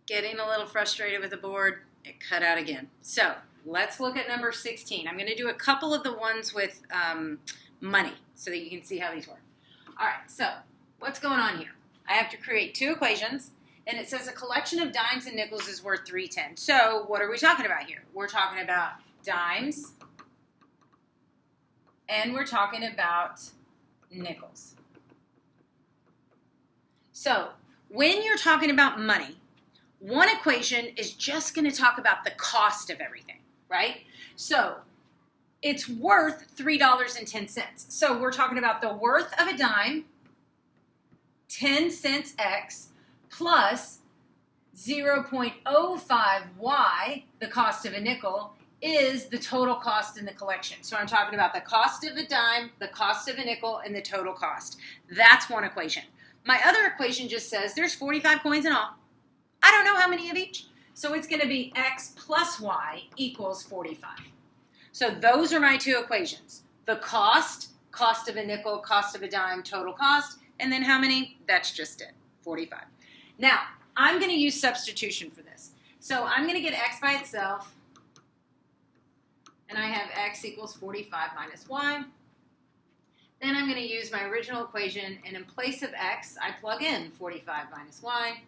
Getting a little frustrated with the board, it cut out again. So let's look at number 16. I'm going to do a couple of the ones with money so that you can see how these work. All right, so what's going on here? I have to create two equations, and it says a collection of dimes and nickels is worth 310. So what are we talking about here? We're talking about dimes, and we're talking about nickels. So when you're talking about money, one equation is just going to talk about the cost of everything, right? So it's worth $3.10. So we're talking about the worth of a dime, 10 cents X, plus 0.05Y, the cost of a nickel, is the total cost in the collection. So I'm talking about the cost of a dime, the cost of a nickel, and the total cost. That's one equation. My other equation just says there's 45 coins in all. I don't know how many of each. So it's going to be X plus Y equals 45. So those are my two equations. The cost of a nickel, cost of a dime, total cost, and then how many? That's just it, 45. Now, I'm going to use substitution for this. So I'm going to get X by itself, and I have X equals 45 minus Y. Then I'm going to use my original equation, and in place of X, I plug in 45 minus Y.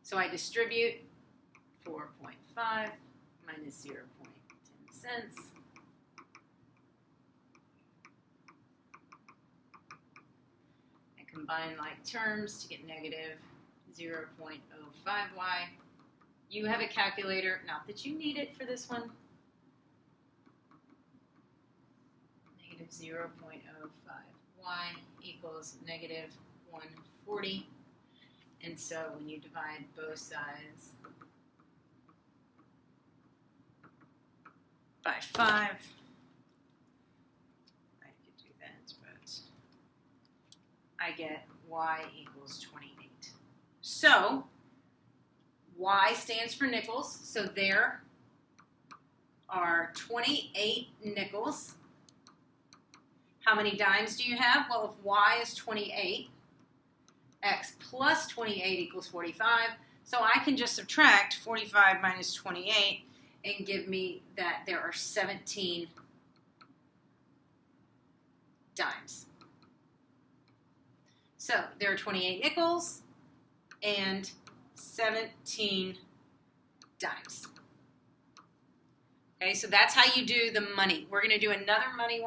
So I distribute 4.5 minus 0.10 cents. I combine like terms to get negative 0.05y. You have a calculator, not that you need it for this one. Negative 0.05y equals negative 140. And so when you divide both sides by 5, I could do that, but I get y equals 28. So y stands for nickels. So there are 28 nickels. How many dimes do you have? Well, if y is 28, X plus 28 equals 45. So I can just subtract 45 minus 28 and give me that there are 17 dimes. So there are 28 nickels and 17 dimes. Okay, so that's how you do the money. We're going to do another money one.